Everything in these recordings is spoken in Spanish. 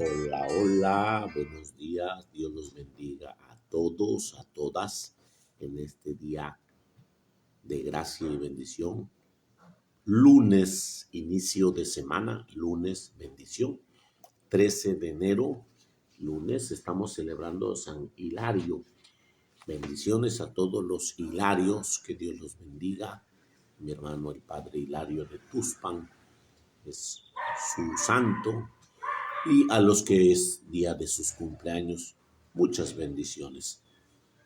Hola, hola, buenos días. Dios los bendiga a todos, a todas en este día de gracia y bendición. Lunes, inicio de semana, lunes, bendición. 13 de enero, lunes, estamos celebrando San Hilario. Bendiciones a todos los Hilarios, que Dios los bendiga. Mi hermano, el padre Hilario de Tuspan, es su santo. Y a los que es día de sus cumpleaños, muchas bendiciones.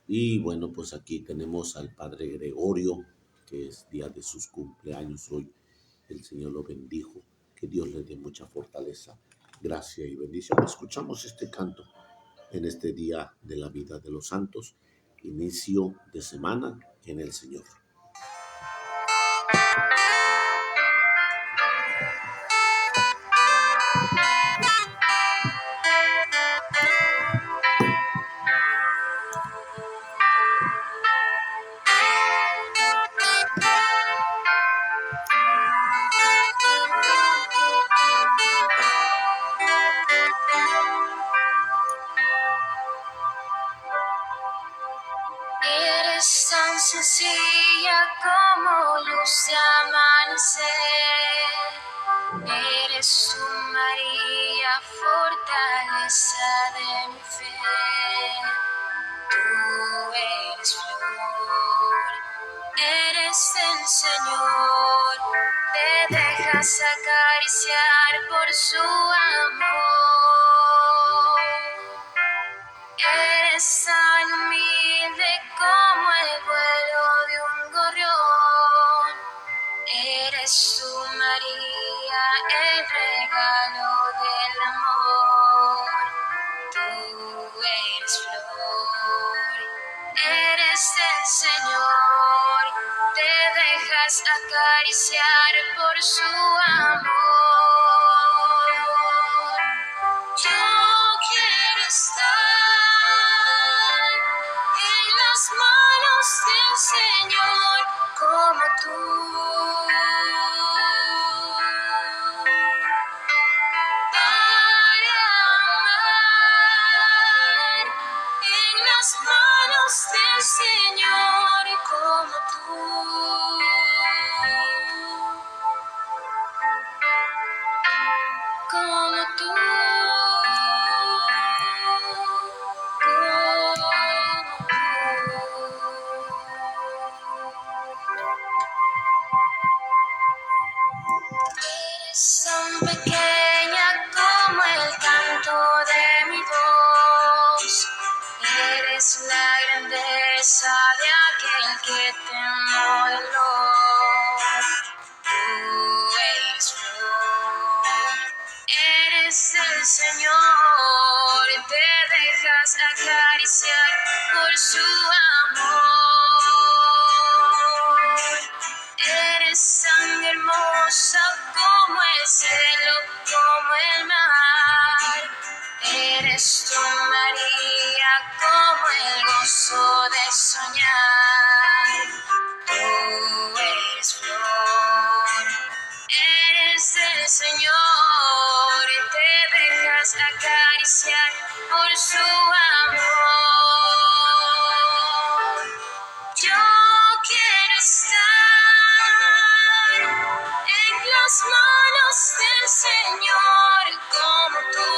Y bueno, pues aquí tenemos al Padre Gregorio, que es día de sus cumpleaños hoy. El Señor lo bendijo, que Dios le dé mucha fortaleza, gracia y bendición. Escuchamos este canto en este día de la vida de los santos, inicio de semana en el Señor. Eres tan sencilla como luz de amanecer. Eres tu María, fortaleza de mi fe. Tú eres flor, eres el Señor. Te dejas acariciar por su amor. Eres tan humilde como el vuelo de un gorrión. Eres tú, María, el regalo del amor. Tú eres flor, eres el Señor. Te dejas acariciar por su amor. Yo quiero estar en las manos del Señor como tú, para amar en las manos del Señor como tú. Como tú, eres tan pequeña como el canto de mi voz. Eres la grandeza de aquel que te modeló. Tú eres flor, eres el Señor. Te dejas acariciar por su amor. Eres tan hermosa como el cielo, como el mar. Eres tú, María, como el gozo de soñar. Tú eres flor, eres el Señor. Te dejas acariciar por su amor. Yo quiero estar en las manos del Señor como tú,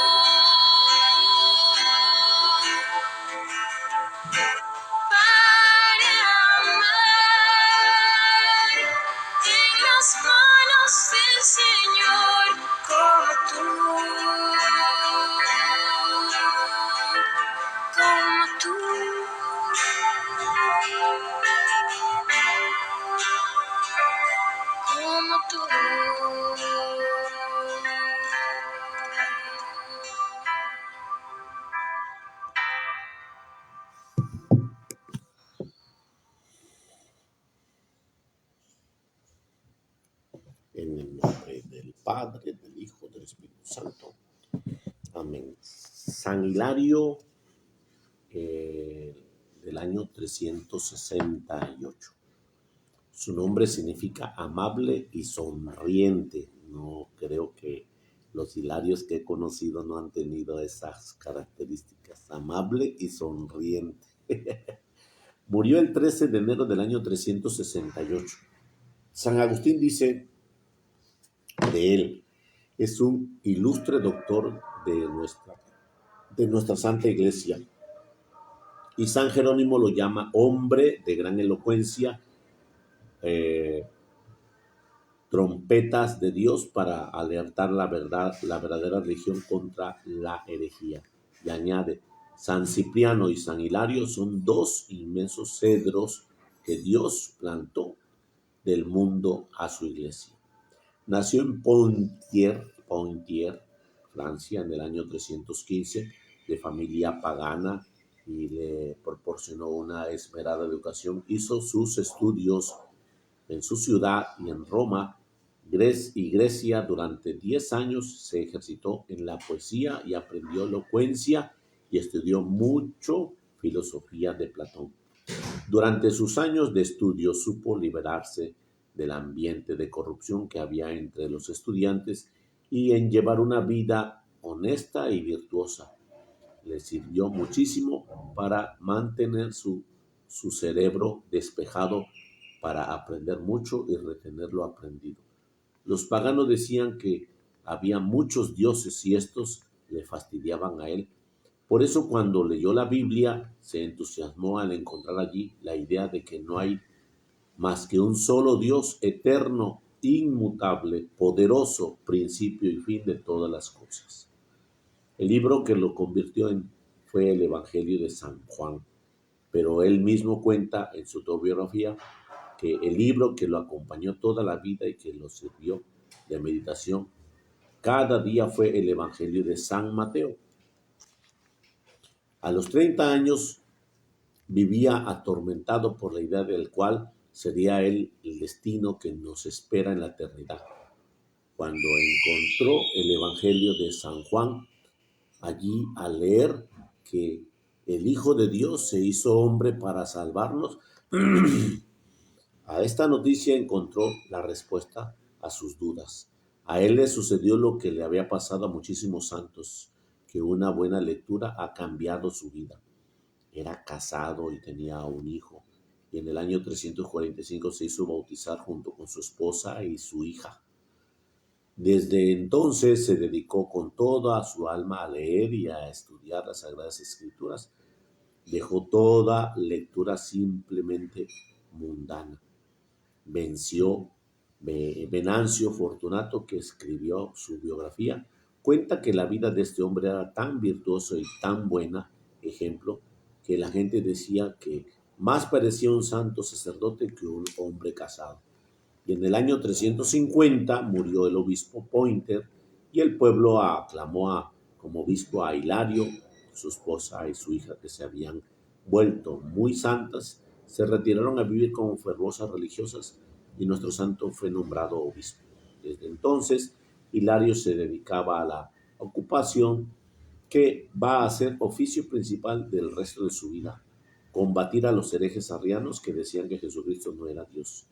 para amar en las manos del Señor como tú, como tú. Como tú. En el nombre del Padre, del Hijo, del Espíritu Santo. Amén. San Hilario del año 368. Su nombre significa amable y sonriente. No creo que Los Hilarios que he conocido no han tenido esas características, amable y sonriente. Murió el 13 de enero del año 368. San Agustín dice de él, es un ilustre doctor de nuestra Santa Iglesia. Y San Jerónimo lo llama hombre de gran elocuencia, trompetas de Dios para alertar la verdadera religión contra la herejía. Y añade, San Cipriano y San Hilario son dos inmensos cedros que Dios plantó del mundo a su iglesia. Nació en Poitiers, Francia, en el año 315, de familia pagana, y le proporcionó una esmerada educación. Hizo sus estudios en su ciudad y en Roma y Grecia. Durante 10 años se ejercitó en la poesía y aprendió elocuencia y estudió mucho filosofía de Platón. Durante sus años de estudio supo liberarse del ambiente de corrupción que había entre los estudiantes y en llevar una vida honesta y virtuosa. Le sirvió muchísimo para mantener su cerebro despejado, para aprender mucho y retener lo aprendido. Los paganos decían que había muchos dioses y estos le fastidiaban a él. Por eso cuando leyó la Biblia se entusiasmó al encontrar allí la idea de que no hay más que un solo Dios eterno, inmutable, poderoso, principio y fin de todas las cosas. El libro que lo convirtió fue el Evangelio de San Juan, pero él mismo cuenta en su autobiografía que el libro que lo acompañó toda la vida y que lo sirvió de meditación cada día fue el Evangelio de San Mateo. A los 30 años vivía atormentado por la idea del cual sería él el destino que nos espera en la eternidad. Cuando encontró el Evangelio de San Juan, allí al leer que el Hijo de Dios se hizo hombre para salvarnos, a esta noticia encontró la respuesta a sus dudas. A él le sucedió lo que le había pasado a muchísimos santos, que una buena lectura ha cambiado su vida. Era casado y tenía un hijo, y en el año 345 se hizo bautizar junto con su esposa y su hija. Desde entonces se dedicó con toda su alma a leer y a estudiar las Sagradas Escrituras. Dejó toda lectura simplemente mundana. Venancio Fortunato, que escribió su biografía, cuenta que la vida de este hombre era tan virtuosa y tan buena ejemplo que la gente decía que más parecía un santo sacerdote que un hombre casado. Y en el año 350 murió el obispo Pointer y el pueblo aclamó como obispo a Hilario, su esposa y su hija, que se habían vuelto muy santas. Se retiraron a vivir como fervorosas religiosas y nuestro santo fue nombrado obispo. Desde entonces, Hilario se dedicaba a la ocupación que va a ser oficio principal del resto de su vida: combatir a los herejes arrianos que decían que Jesucristo no era Dios.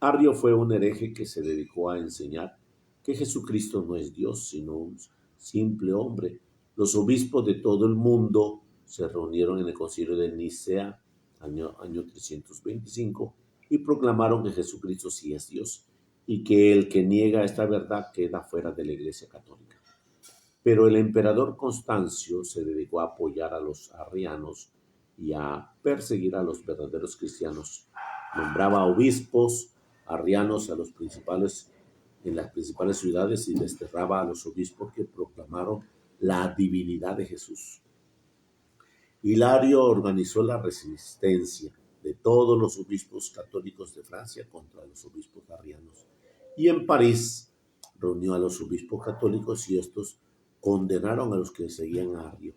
Arrio fue un hereje que se dedicó a enseñar que Jesucristo no es Dios, sino un simple hombre. Los obispos de todo el mundo se reunieron en el concilio de Nicea, año 325, y proclamaron que Jesucristo sí es Dios y que el que niega esta verdad queda fuera de la Iglesia Católica. Pero el emperador Constancio se dedicó a apoyar a los arrianos y a perseguir a los verdaderos cristianos. Nombraba obispos arrianos en las principales ciudades y desterraba a los obispos que proclamaron la divinidad de Jesús. Hilario organizó la resistencia de todos los obispos católicos de Francia contra los obispos arrianos. Y en París reunió a los obispos católicos y estos condenaron a los que seguían a Arrio.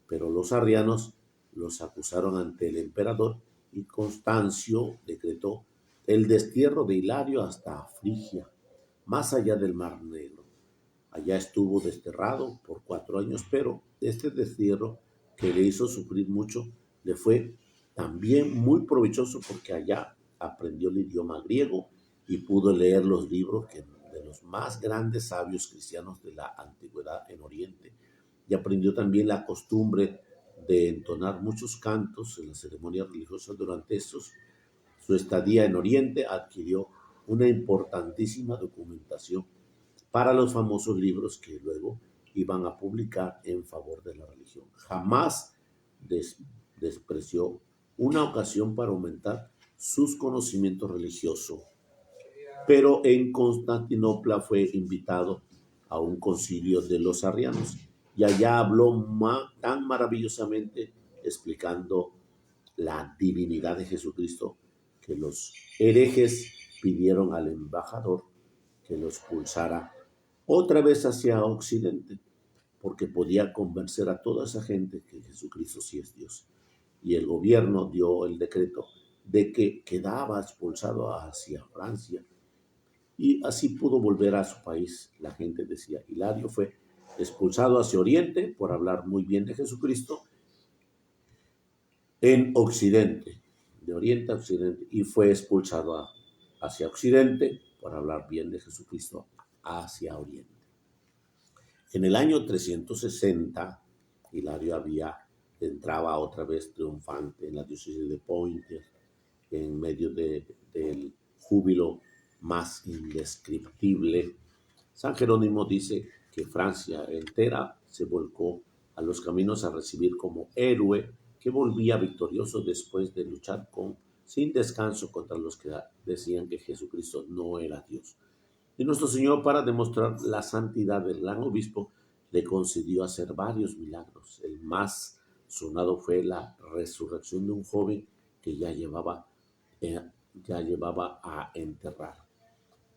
Pero los arrianos los acusaron ante el emperador y Constancio decretó el destierro de Hilario hasta Frigia, más allá del Mar Negro. Allá estuvo desterrado por 4 años, pero este destierro, que le hizo sufrir mucho, le fue también muy provechoso porque allá aprendió el idioma griego y pudo leer los libros de los más grandes sabios cristianos de la antigüedad en Oriente y aprendió también la costumbre de entonar muchos cantos en las ceremonias religiosas. Durante su estadía en Oriente adquirió una importantísima documentación para los famosos libros que luego iban a publicar en favor de la religión. Jamás despreció una ocasión para aumentar sus conocimientos religiosos, pero en Constantinopla fue invitado a un concilio de los arrianos y allá habló tan maravillosamente explicando la divinidad de Jesucristo que los herejes pidieron al embajador que los expulsara otra vez hacia Occidente, porque podía convencer a toda esa gente que Jesucristo sí es Dios. Y el gobierno dio el decreto de que quedaba expulsado hacia Francia y así pudo volver a su país. La gente decía, Hilario fue expulsado hacia Oriente por hablar muy bien de Jesucristo en Occidente, de Oriente a Occidente, y fue expulsado hacia Occidente por hablar bien de Jesucristo hacia Oriente. En el año 360, Hilario entraba otra vez triunfante en la diócesis de Poitiers, en medio del júbilo más indescriptible. San Jerónimo dice que Francia entera se volcó a los caminos a recibir como héroe que volvía victorioso después de luchar sin descanso contra los que decían que Jesucristo no era Dios. Y nuestro Señor, para demostrar la santidad del gran obispo, le concedió hacer varios milagros. El más sonado fue la resurrección de un joven que ya llevaba a enterrar.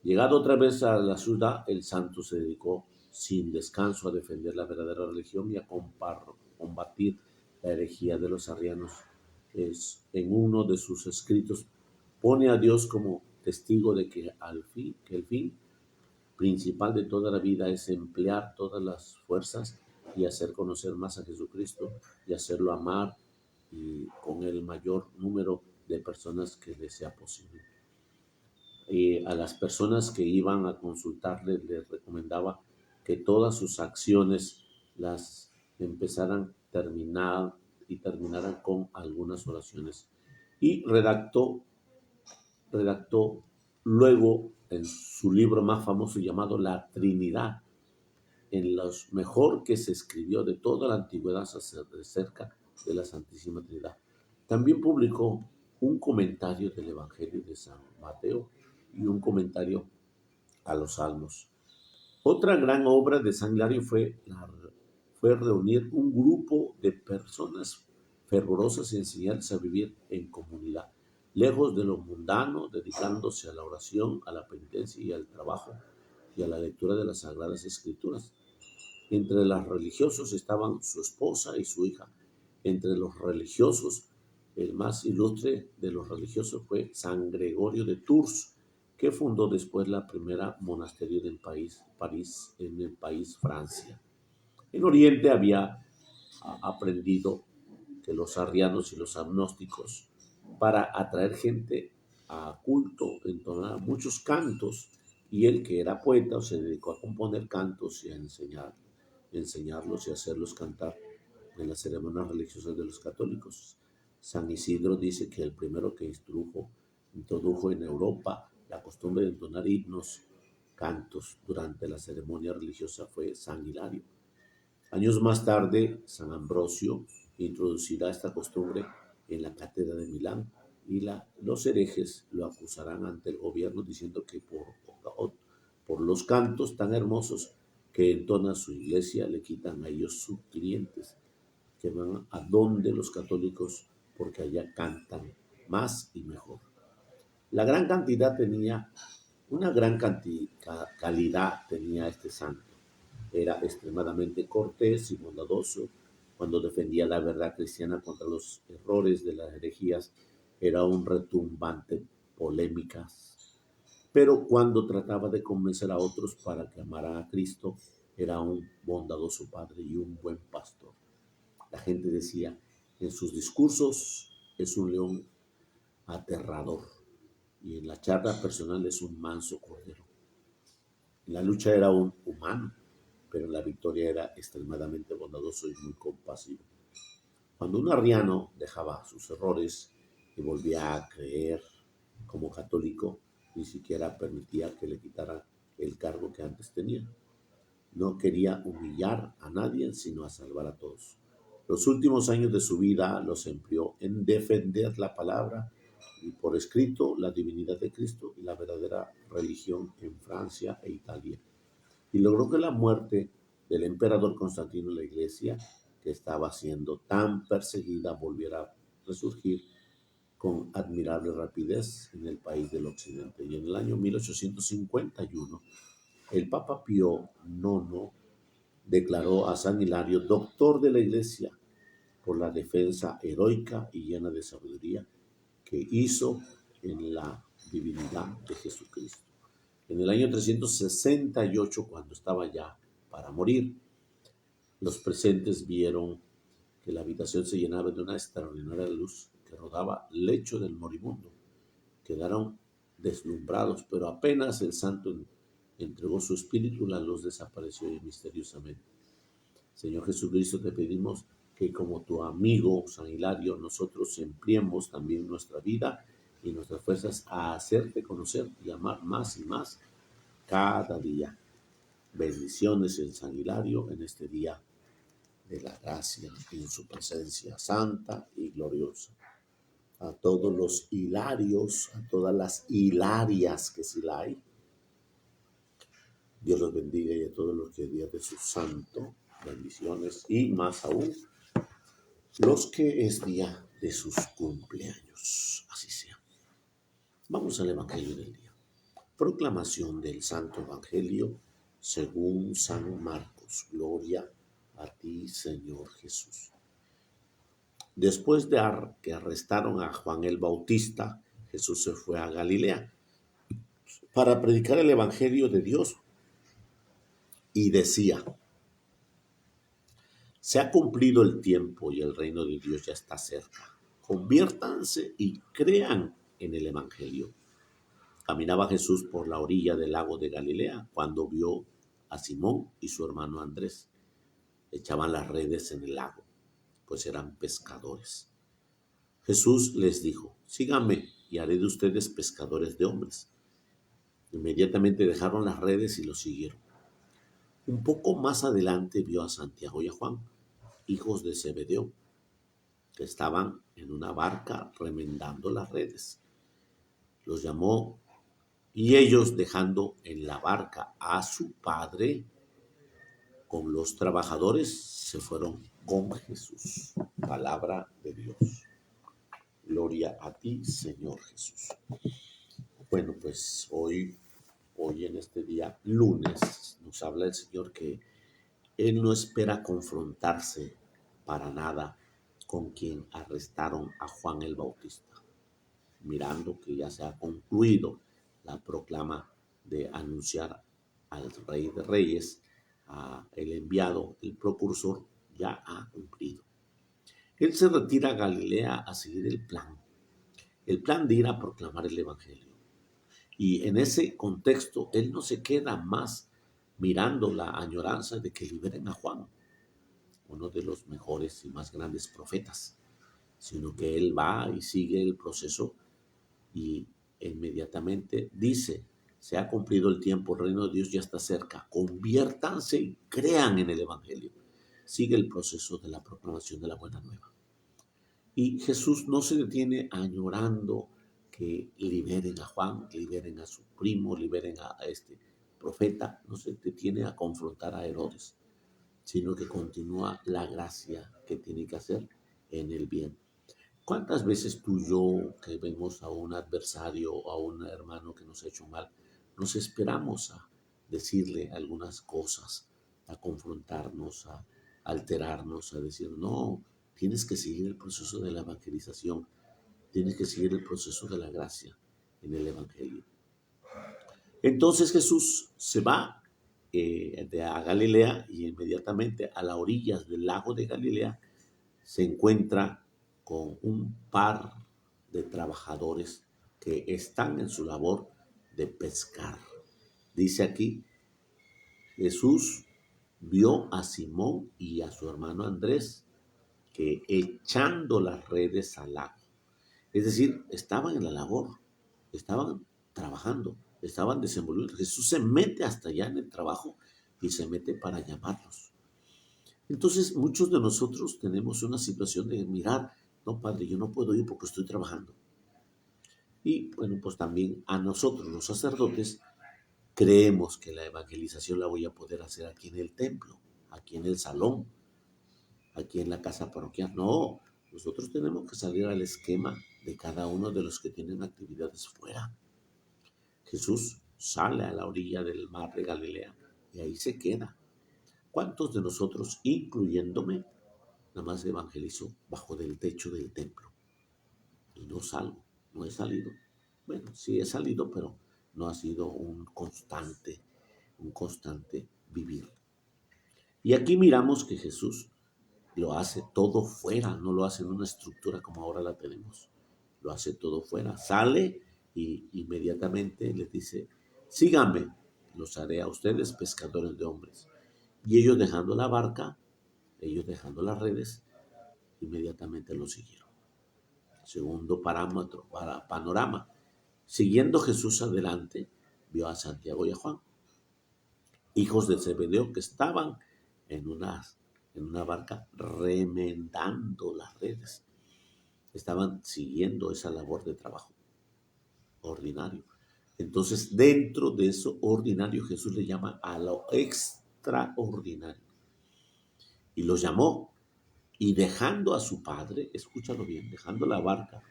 Llegado otra vez a la ciudad, el santo se dedicó sin descanso a defender la verdadera religión y a combatir la herejía de los arrianos. En uno de sus escritos pone a Dios como testigo de que el fin principal de toda la vida es emplear todas las fuerzas y hacer conocer más a Jesucristo y hacerlo amar y con el mayor número de personas que le sea posible. A las personas que iban a consultarle les recomendaba que todas sus acciones las terminaran con algunas oraciones. Y redactó luego en su libro más famoso llamado La Trinidad, en los mejor que se escribió de toda la antigüedad acerca de la Santísima Trinidad. También publicó un comentario del Evangelio de San Mateo y un comentario a los Salmos. Otra gran obra de San Hilario fue reunir un grupo de personas fervorosas y enseñarles a vivir en comunidad, lejos de lo mundano, dedicándose a la oración, a la penitencia y al trabajo y a la lectura de las Sagradas Escrituras. Entre los religiosos estaban su esposa y su hija. Entre los religiosos, el más ilustre de los religiosos fue San Gregorio de Tours, que fundó después la primera monasterio en el país Francia. En Oriente había aprendido que los arrianos y los agnósticos, para atraer gente a culto, entonaban muchos cantos, y él, que era poeta, se dedicó a componer cantos y a enseñarlos y hacerlos cantar en las ceremonias religiosas de los católicos. San Isidro dice que el primero que introdujo en Europa la costumbre de entonar himnos, cantos durante la ceremonia religiosa fue San Hilario. Años más tarde, San Ambrosio introducirá esta costumbre en la cátedra de Milán y los herejes lo acusarán ante el gobierno diciendo que por los cantos tan hermosos que entona su iglesia le quitan a ellos sus clientes, que van a donde los católicos porque allá cantan más y mejor. Una gran calidad tenía este santo. Era extremadamente cortés y bondadoso. Cuando defendía la verdad cristiana contra los errores de las herejías, era un retumbante polémicas. Pero cuando trataba de convencer a otros para que amaran a Cristo, era un bondadoso padre y un buen pastor. La gente decía, en sus discursos es un león aterrador y en la charla personal es un manso cordero. La lucha era un humano, pero la victoria era extremadamente bondadoso y muy compasivo. Cuando un arriano dejaba sus errores y volvía a creer como católico, ni siquiera permitía que le quitaran el cargo que antes tenía. No quería humillar a nadie, sino a salvar a todos. Los últimos años de su vida los empleó en defender la palabra y por escrito la divinidad de Cristo y la verdadera religión en Francia e Italia. Y logró que la muerte del emperador Constantino y la iglesia, que estaba siendo tan perseguida, volviera a resurgir con admirable rapidez en el país del occidente. Y en el año 1851, el Papa Pío IX declaró a San Hilario doctor de la iglesia por la defensa heroica y llena de sabiduría que hizo en la divinidad de Jesucristo. En el año 368, cuando estaba ya para morir, los presentes vieron que la habitación se llenaba de una extraordinaria luz que rodaba el lecho del moribundo. Quedaron deslumbrados, pero apenas el santo entregó su espíritu, la luz desapareció misteriosamente. Señor Jesucristo, te pedimos que como tu amigo San Hilario, nosotros empleemos también nuestra vida y nuestras fuerzas a hacerte conocer y amar más y más cada día. Bendiciones en San Hilario en este día de la gracia y en su presencia santa y gloriosa. A todos los hilarios, a todas las hilarias que sí la hay, Dios los bendiga, y a todos los que día de su santo, bendiciones, y más aún los que es día de sus cumpleaños. Así sea. Vamos al Evangelio del día. Proclamación del Santo Evangelio según San Marcos. Gloria a ti, Señor Jesús. Después de que arrestaron a Juan el Bautista, Jesús se fue a Galilea para predicar el Evangelio de Dios y decía: se ha cumplido el tiempo y el reino de Dios ya está cerca. Conviértanse y crean en el Evangelio. Caminaba Jesús por la orilla del lago de Galilea cuando vio a Simón y su hermano Andrés. Echaban las redes en el lago, pues eran pescadores. Jesús les dijo: síganme y haré de ustedes pescadores de hombres. Inmediatamente dejaron las redes y lo siguieron. Un poco más adelante vio a Santiago y a Juan, hijos de Zebedeo, que estaban en una barca remendando las redes. Los llamó y ellos, dejando en la barca a su padre con los trabajadores, se fueron con Jesús. Palabra de Dios. Gloria a ti, Señor Jesús. Bueno, pues hoy en este día, lunes, nos habla el Señor que Él no espera confrontarse para nada con quien arrestaron a Juan el Bautista, mirando que ya se ha concluido la proclama de anunciar al Rey de Reyes, el enviado, el precursor, ya ha cumplido. Él se retira a Galilea a seguir el plan de ir a proclamar el Evangelio. Y en ese contexto, él no se queda más mirando la añoranza de que liberen a Juan, uno de los mejores y más grandes profetas, sino que él va y sigue el proceso y inmediatamente dice: se ha cumplido el tiempo, el reino de Dios ya está cerca, conviértanse y crean en el Evangelio. Sigue el proceso de la proclamación de la buena nueva. Y Jesús no se detiene añorando que liberen a Juan, liberen a su primo, liberen a este profeta. No se detiene a confrontar a Herodes, sino que continúa la gracia que tiene que hacer en el bien. ¿Cuántas veces tú y yo, que vemos a un adversario o a un hermano que nos ha hecho mal, nos esperamos a decirle algunas cosas, a confrontarnos, a alterarnos, a decir: no, tienes que seguir el proceso de la evangelización, tienes que seguir el proceso de la gracia en el Evangelio? Entonces Jesús se va a Galilea, y inmediatamente a las orillas del lago de Galilea se encuentra con un par de trabajadores que están en su labor de pescar. Dice aquí Jesús vio a Simón y a su hermano Andrés que echando las redes al lago. Es decir, estaban en la labor, estaban trabajando, estaban desenvolviendo. Jesús se mete hasta allá en el trabajo y se mete para llamarlos. Entonces, muchos de nosotros tenemos una situación de mirar, no, padre, yo no puedo ir porque estoy trabajando. Y bueno, pues también a nosotros, los sacerdotes, creemos que la evangelización la voy a poder hacer aquí en el templo, aquí en el salón, aquí en la casa parroquial. No, nosotros tenemos que salir al esquema de cada uno de los que tienen actividades fuera. Jesús sale a la orilla del mar de Galilea y ahí se queda. ¿Cuántos de nosotros, incluyéndome, nada más evangelizo bajo del techo del templo? Y no salgo, no he salido. Bueno, sí he salido, pero no ha sido un constante vivir. Y aquí miramos que Jesús lo hace todo fuera, no lo hace en una estructura como ahora la tenemos. Lo hace todo fuera. Sale y inmediatamente les dice, síganme, los haré a ustedes pescadores de hombres. Y ellos dejando la barca, ellos dejando las redes, inmediatamente lo siguieron. Segundo panorama. Siguiendo Jesús adelante, vio a Santiago y a Juan, hijos de Zebedeo, que estaban en una barca remendando las redes. Estaban siguiendo esa labor de trabajo ordinario. Entonces, dentro de eso ordinario, Jesús le llama a lo extraordinario. Y los llamó, y dejando a su padre, escúchalo bien, dejando la barca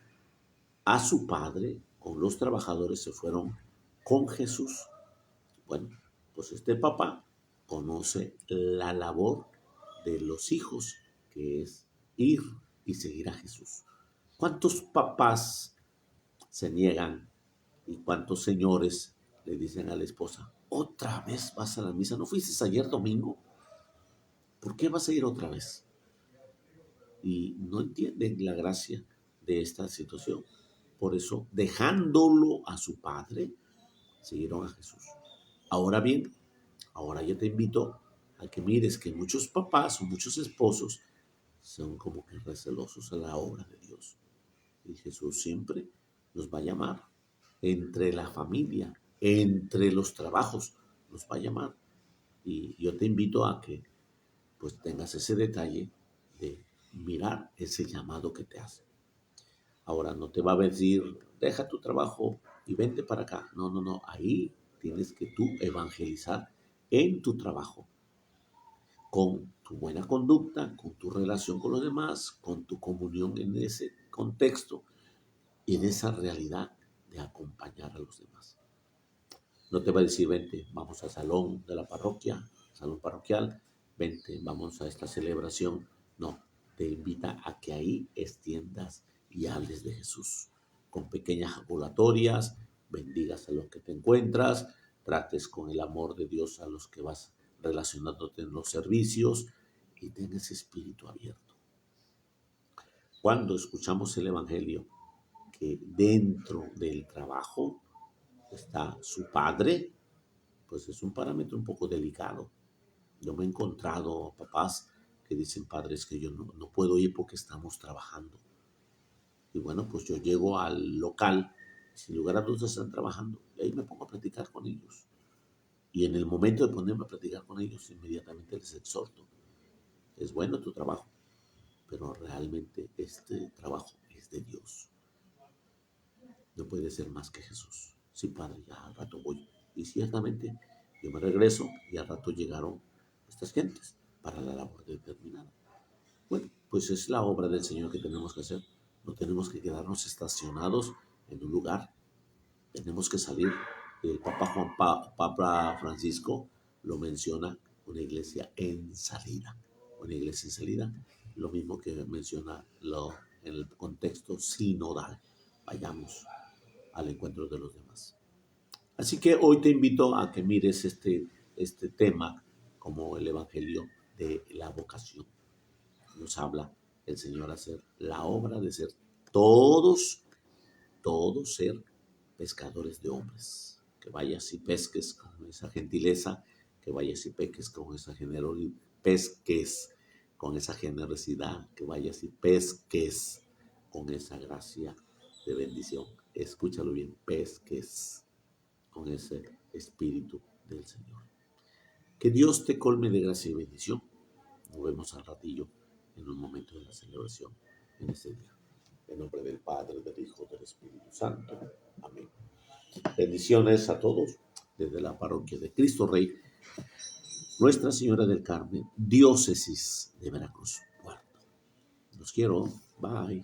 a su padre, con los trabajadores se fueron con Jesús. Bueno, pues este papá conoce la labor de los hijos, que es ir y seguir a Jesús. ¿Cuántos papás se niegan y cuántos señores le dicen a la esposa, otra vez vas a la misa? ¿No fuiste ayer domingo? ¿Por qué vas a ir otra vez? Y no entienden la gracia de esta situación. Por eso, dejándolo a su padre, siguieron a Jesús. Ahora bien, ahora yo te invito a que mires que muchos papás o muchos esposos son como que recelosos a la obra de Dios. Y Jesús siempre nos va a llamar entre la familia, entre los trabajos, nos va a llamar. Y yo te invito a que pues tengas ese detalle de mirar ese llamado que te hace. Ahora no te va a decir, deja tu trabajo y vente para acá. No, no, no. Ahí tienes que tú evangelizar en tu trabajo, con tu buena conducta, con tu relación con los demás, con tu comunión en ese contexto y en esa realidad de acompañar a los demás. No te va a decir, vente, vamos al salón de la parroquia, salón parroquial, vente, vamos a esta celebración. No, te invita a que ahí extiendas y hables de Jesús. Con pequeñas ambulatorias, bendigas a los que te encuentras, trates con el amor de Dios a los que vas relacionándote en los servicios y ten ese espíritu abierto. Cuando escuchamos el Evangelio, que dentro del trabajo está su padre, pues es un parámetro un poco delicado. Yo me he encontrado papás que dicen, padres, que yo no puedo ir porque estamos trabajando. Y bueno, pues yo llego al local, sin lugar a dudas están trabajando, y ahí me pongo a platicar con ellos. Y en el momento de ponerme a platicar con ellos, inmediatamente les exhorto. Es bueno tu trabajo, pero realmente este trabajo es de Dios. No puede ser más que Jesús. Sí, padre, ya al rato voy. Y ciertamente yo me regreso y al rato llegaron estas gentes para la labor determinada. Bueno, pues es la obra del Señor que tenemos que hacer. No tenemos que quedarnos estacionados en un lugar. Tenemos que salir. El Papa Francisco lo menciona, una iglesia en salida. Una iglesia en salida, lo mismo que menciona en el contexto sinodal. Vayamos al encuentro de los demás. Así que hoy te invito a que mires este tema como el Evangelio de la vocación. Nos habla el Señor hacer la obra de ser todos ser pescadores de hombres. Que vayas y pesques con esa gentileza que vayas y peques con esa generosidad, pesques con esa generosidad, que vayas y pesques con esa gracia de bendición. Escúchalo bien, pesques con ese espíritu del Señor. Que Dios te colme de gracia y bendición. Nos vemos al ratillo en un momento de la celebración en ese día. En nombre del Padre, del Hijo, del Espíritu Santo. Amén. Bendiciones a todos desde la parroquia de Cristo Rey, Nuestra Señora del Carmen, diócesis de Veracruz. Los quiero. Bye.